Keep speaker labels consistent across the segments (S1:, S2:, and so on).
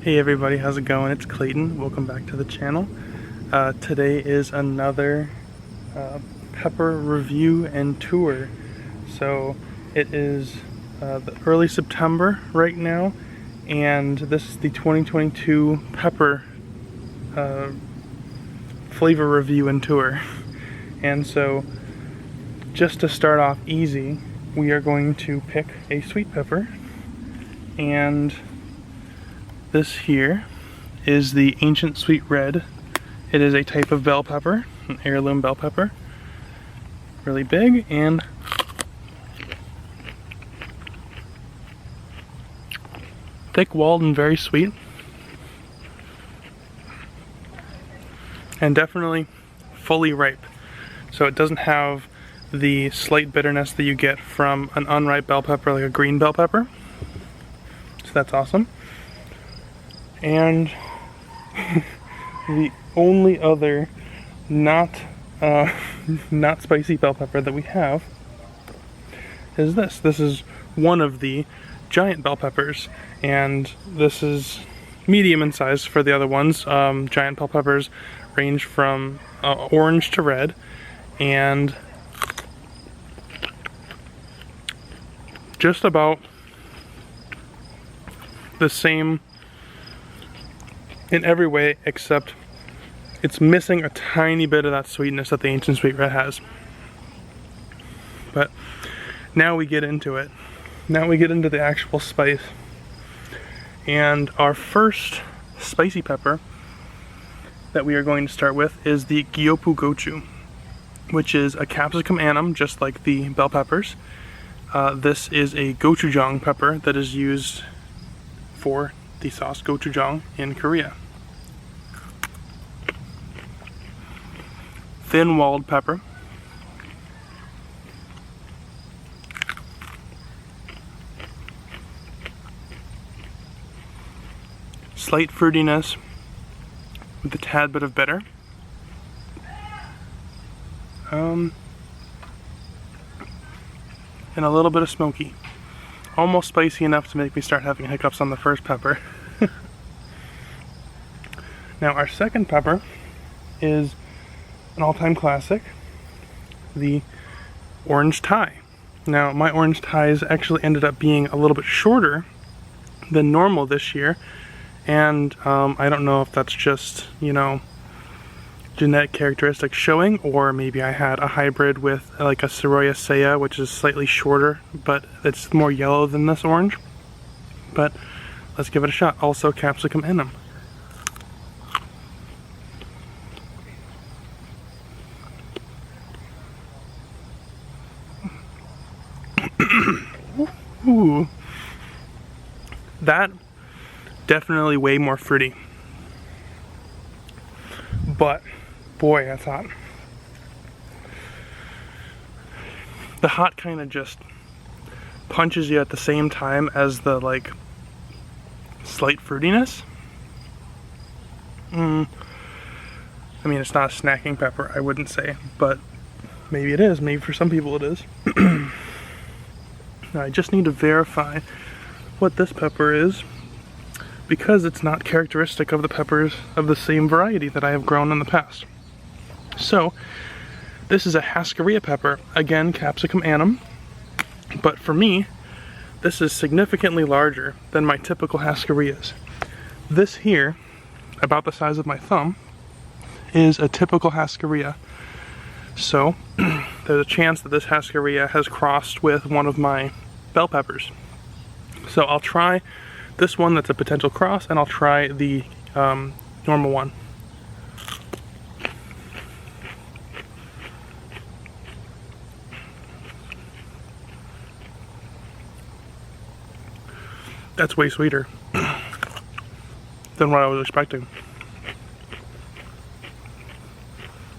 S1: Hey everybody, how's it going? It's Clayton. Welcome back to the channel. Today is another pepper review and tour. So it is the early September right now, and this is the 2022 pepper flavor review and tour. And so just to start off easy, we are going to pick a sweet pepper, and this here is the Ancient Sweet Red. It is a type of bell pepper, an heirloom bell pepper. Really big and thick-walled and very sweet. And definitely fully ripe. So it doesn't have the slight bitterness that you get from an unripe bell pepper, like a green bell pepper. So that's awesome. And the only other not spicy bell pepper that we have is this. This is one of the giant bell peppers, and this is medium in size for the other ones. Giant bell peppers range from orange to red, and just about the same in every way, except it's missing a tiny bit of that sweetness that the Ancient Sweet Red has. But now we get into it. Now we get into the actual spice. And our first spicy pepper that we are going to start with is the Gyopu Gochu, which is a capsicum annum, just like the bell peppers. This is a gochujang pepper that is used for the sauce gochujang in Korea. Thin-walled pepper. Slight fruitiness with a tad bit of bitter. And a little bit of smoky. Almost spicy enough to make me start having hiccups on the first pepper. Now our second pepper is an all-time classic, the orange Thai. Now my orange Thais actually ended up being a little bit shorter than normal this year, and I don't know if that's just, you know, genetic characteristics showing, or maybe I had a hybrid with like a Soroya Saya, which is slightly shorter, but it's more yellow than this orange. But let's give it a shot. Also capsicum annum. Ooh. That definitely way more fruity. But boy, that's hot. The hot kind of just punches you at the same time as the like slight fruitiness. I mean, it's not a snacking pepper, I wouldn't say, but maybe it is. Maybe for some people it is. Now I just need to verify what this pepper is, because it's not characteristic of the peppers of the same variety that I have grown in the past. So, this is a Hascaria pepper, again capsicum annum, but for me, this is significantly larger than my typical Hascarias. This here, about the size of my thumb, is a typical Hascaria. So, there's a chance that this Hascaria has crossed with one of my bell peppers. So I'll try this one that's a potential cross, and I'll try the normal one. That's way sweeter than what I was expecting.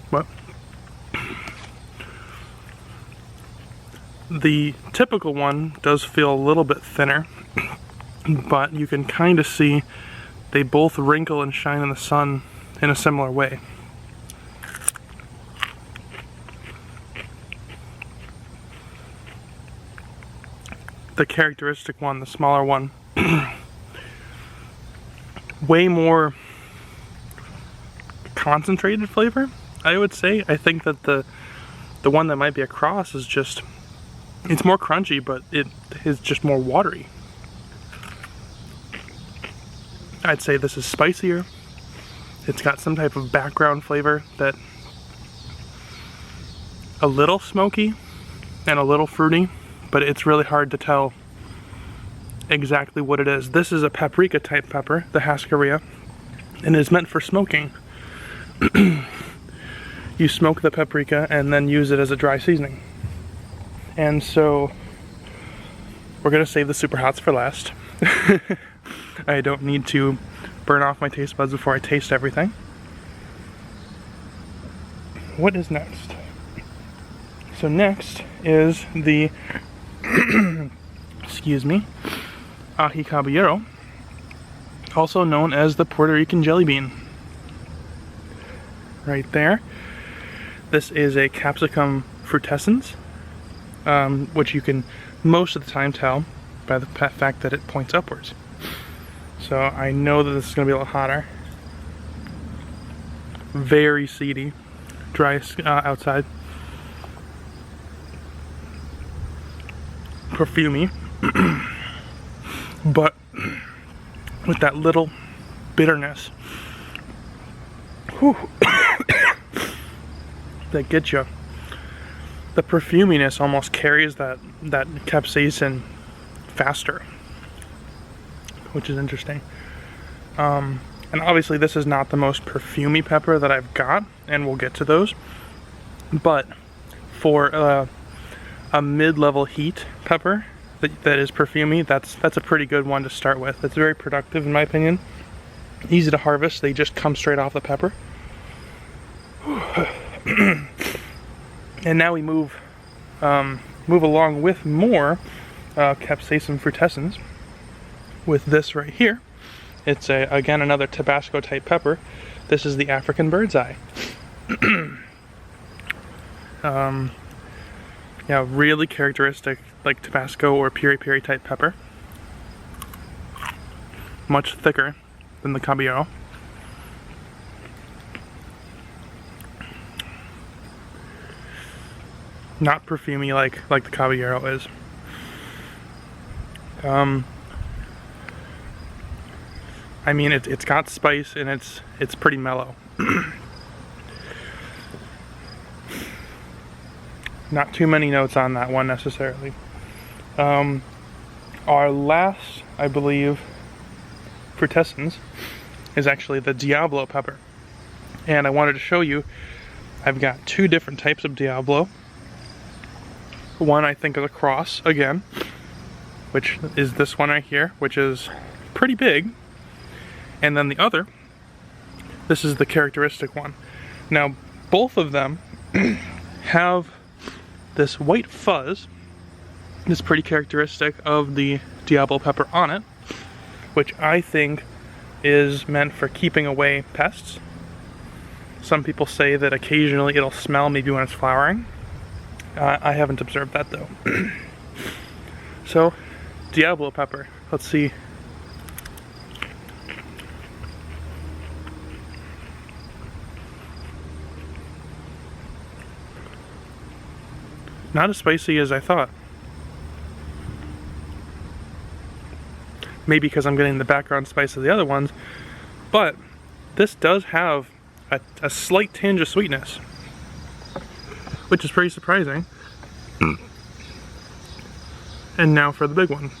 S1: But the typical one does feel a little bit thinner, but you can kind of see they both wrinkle and shine in the sun in a similar way. the characteristic one, the smaller one, way more concentrated flavor, I would say. I think that the one that might be a cross is just, it's more crunchy, but it is just more watery. I'd say this is spicier. It's got some type of background flavor that a little smoky and a little fruity, but it's really hard to tell exactly what it is. This is a paprika type pepper, the Hascaria, and is meant for smoking. You smoke the paprika and then use it as a dry seasoning. And so we're gonna save the super hots for last. I don't need to burn off my taste buds before I taste everything. What is next? So next is the excuse me, ají caballero, also known as the Puerto Rican jelly bean. Right there. This is a capsicum frutescens, which you can most of the time tell by the fact that it points upwards. So I know that this is going to be a little hotter. Very seedy, dry outside. Perfumey, but with that little bitterness that gets you. The perfuminess almost carries that capsaicin faster, which is interesting. And obviously this is not the most perfumey pepper that I've got, and we'll get to those, but for a mid-level heat pepper that is perfumey, that's a pretty good one to start with. It's very productive in my opinion. Easy to harvest, they just come straight off the pepper. And now we move along with more capsaicin frutescens with this right here. It's again another Tabasco type pepper. This is the African bird's eye. Yeah, really characteristic, like Tabasco or piri piri type pepper. Much thicker than the caballero. Not perfumey like the caballero is. I mean, it's got spice and it's pretty mellow. Not too many notes on that one necessarily. Our last, I believe, frutescens is actually the Diablo pepper. And I wanted to show you, I've got two different types of Diablo. One I think is a cross, again, which is this one right here, which is pretty big. And then the other, this is the characteristic one. Now, both of them have this white fuzz that's pretty characteristic of the Diablo pepper on it, which I think is meant for keeping away pests. Some people say that occasionally it'll smell maybe when it's flowering. I haven't observed that though. So, Diablo pepper, let's see. Not as spicy as I thought. Maybe because I'm getting the background spice of the other ones, but this does have a slight tinge of sweetness, which is pretty surprising. And now for the big one.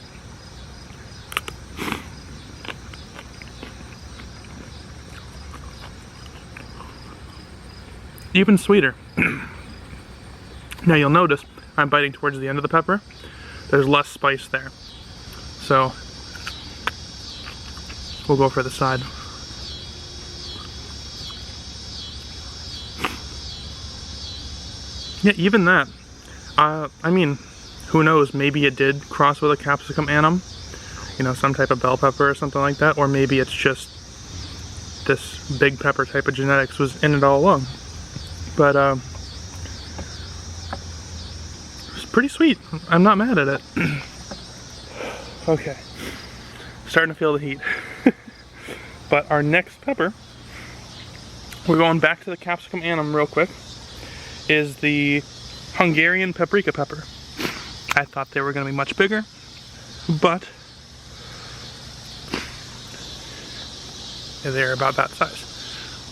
S1: Even sweeter. Now you'll notice I'm biting towards the end of the pepper. There's less spice there. So we'll go for the side. Yeah, even that. I mean, who knows, maybe it did cross with a capsicum anum. You know, some type of bell pepper or something like that. Or maybe it's just this big pepper type of genetics was in it all along. But, it's pretty sweet. I'm not mad at it. Okay. Starting to feel the heat. But our next pepper, we're going back to the capsicum annum real quick, is the Hungarian paprika pepper. I thought they were going to be much bigger, but they're about that size.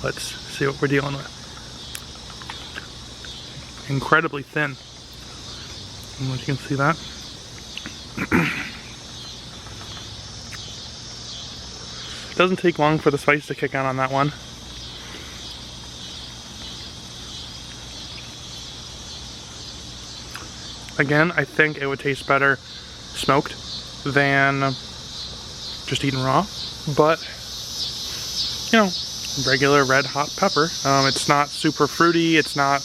S1: Let's see what we're dealing with. Incredibly thin. I don't know if you can see that. Doesn't take long for the spice to kick on that one. Again, I think it would taste better smoked than just eaten raw, but you know, regular red hot pepper. It's not super fruity, it's not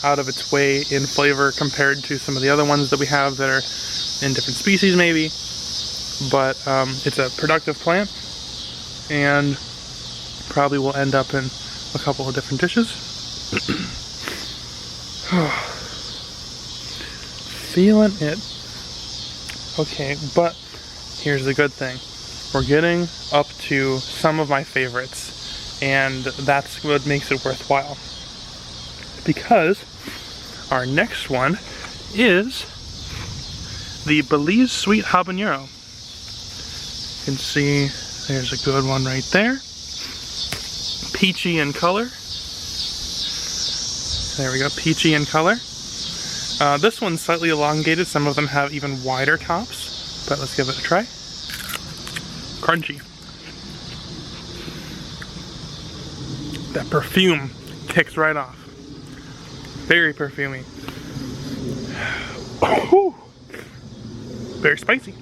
S1: out of its way in flavor compared to some of the other ones that we have that are in different species maybe, but it's a productive plant and probably will end up in a couple of different dishes. Feeling it. Okay, but here's the good thing. We're getting up to some of my favorites, and that's what makes it worthwhile. Because our next one is the Belize Sweet Habanero. You can see there's a good one right there. Peachy in color. There we go, peachy in color. This one's slightly elongated. Some of them have even wider tops, but let's give it a try. Crunchy. That perfume kicks right off. Very perfumey. Oh, very spicy.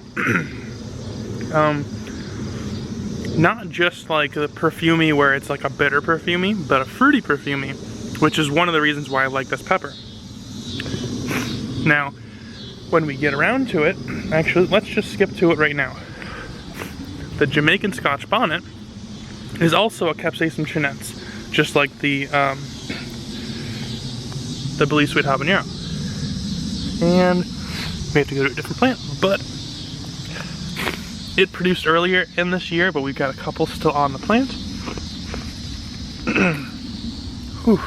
S1: Not just like the perfumey where it's like a bitter perfumey, but a fruity perfumey, which is one of the reasons why I like this pepper. Now, when we get around to it, actually, let's just skip to it right now. The Jamaican Scotch bonnet is also a capsaicum chinense, just like the Belize Sweet Habanero. And we have to go to a different plant, but it produced earlier in this year, but we've got a couple still on the plant. Whew.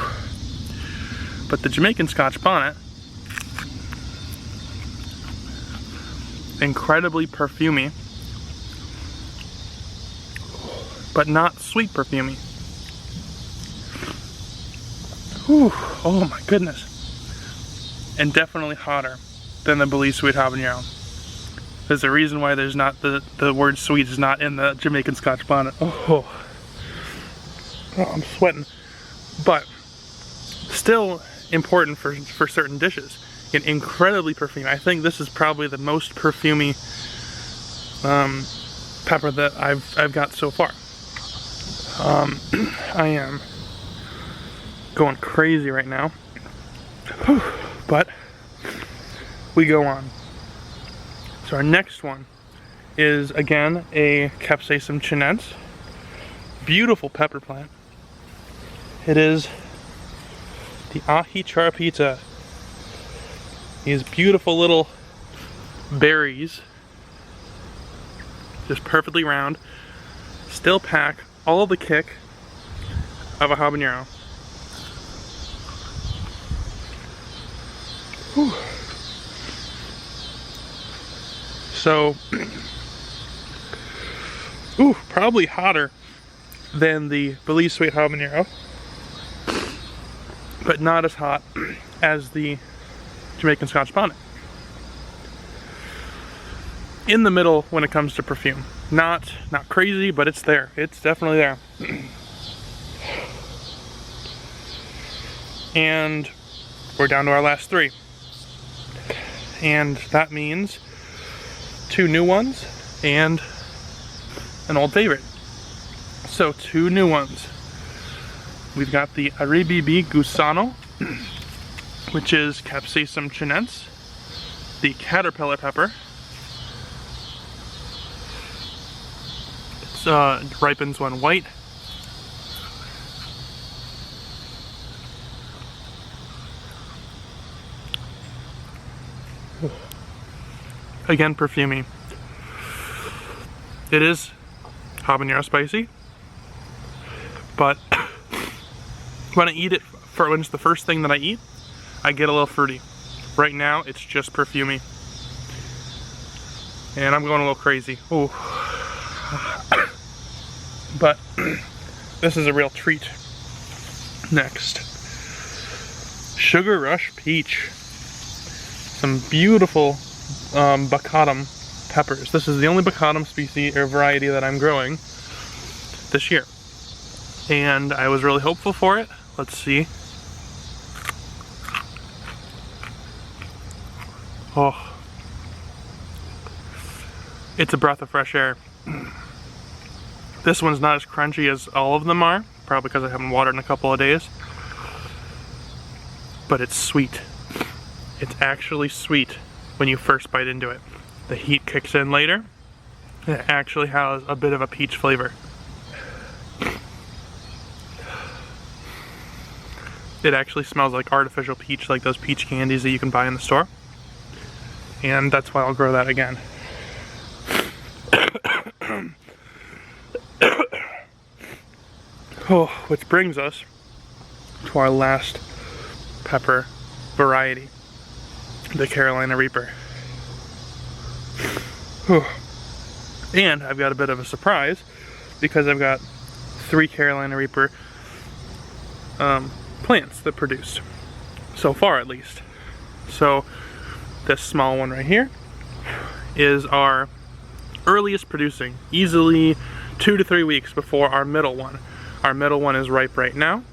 S1: But the Jamaican Scotch bonnet, incredibly perfumey, but not sweet perfumey. Whew. Oh my goodness. And definitely hotter than the Belize Sweet Habanero. There's a reason why there's not the word sweet is not in the Jamaican Scotch bonnet. Oh, I'm sweating. But still important for certain dishes. And incredibly perfumey. I think this is probably the most perfumey pepper that I've got so far. I am going crazy right now. Whew. But we go on. So our next one is again a capsaicum chinense. Beautiful pepper plant. It is the ahi charapita. These beautiful little berries, just perfectly round, still pack all of the kick of a habanero. Whew. So, ooh, probably hotter than the Belize Sweet Habanero, but not as hot as the Jamaican Scotch bonnet. In the middle when it comes to perfume. Not crazy, but it's there. It's definitely there. And we're down to our last three. And that means 2 new ones and an old favorite. So 2 new ones. We've got the Aribibi Gusano, which is capsaicum chinense, the caterpillar pepper. It ripens when white. Again, perfumey. It is habanero spicy. But when I eat it, when it's the first thing that I eat, I get a little fruity. Right now, it's just perfumey. And I'm going a little crazy. Ooh. But this is a real treat. Next, Sugar Rush Peach. Some beautiful bacatum peppers. This is the only bacatum species or variety that I'm growing this year. And I was really hopeful for it. Let's see. Oh. It's a breath of fresh air. This one's not as crunchy as all of them are, probably because I haven't watered in a couple of days. But it's sweet. It's actually sweet when you first bite into it. The heat kicks in later, and it actually has a bit of a peach flavor. It actually smells like artificial peach, like those peach candies that you can buy in the store. And that's why I'll grow that again. Oh, which brings us to our last pepper variety, the Carolina Reaper. And I've got a bit of a surprise because I've got 3 Carolina Reaper plants that produced, so far at least. So this small one right here is our earliest producing, easily 2 to 3 weeks before our middle one. Our middle one is ripe right now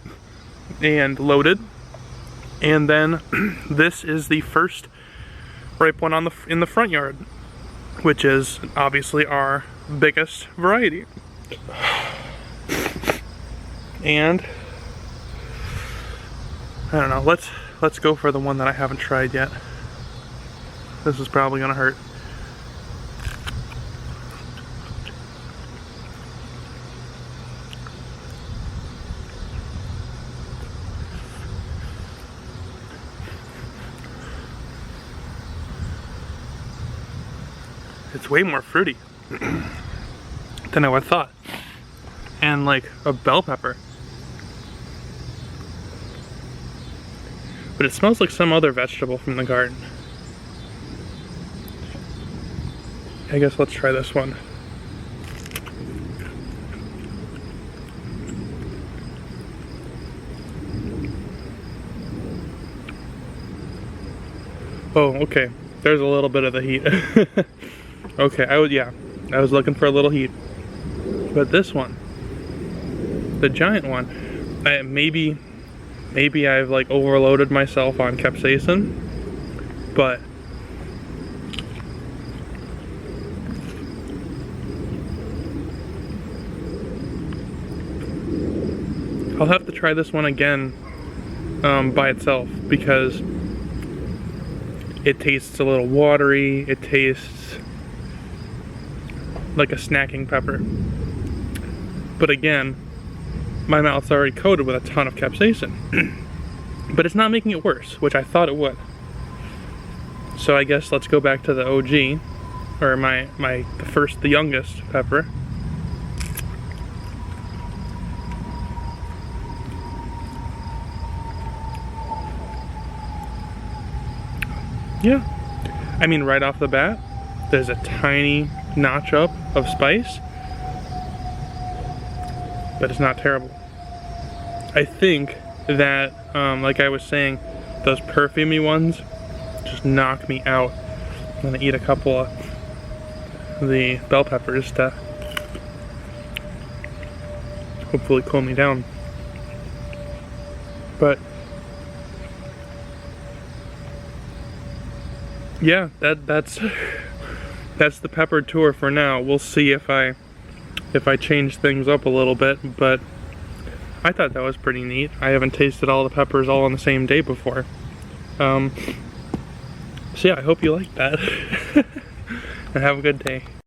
S1: and loaded, and then this is the first ripe one in the front yard, which is obviously our biggest variety. And I don't know, let's go for the one that I haven't tried yet. This is probably gonna hurt. It's way more fruity than I would have thought. And like a bell pepper. But it smells like some other vegetable from the garden. I guess let's try this one. Oh, okay. There's a little bit of the heat. Okay, I was looking for a little heat. But this one, the giant one, maybe I've like overloaded myself on capsaicin, but I'll have to try this one again by itself, because it tastes a little watery. It tastes like a snacking pepper. But again, my mouth's already coated with a ton of capsaicin. But it's not making it worse, which I thought it would. So I guess let's go back to the OG, or the youngest pepper. Yeah, I mean, right off the bat, there's a tiny notch up of spice, but it's not terrible. I think that, like I was saying, those perfumey ones just knock me out. I'm gonna eat a couple of the bell peppers to hopefully cool me down. But yeah, that's the pepper tour for now. We'll see if I change things up a little bit, but I thought that was pretty neat. I haven't tasted all the peppers all on the same day before. So yeah, I hope you liked that. And have a good day.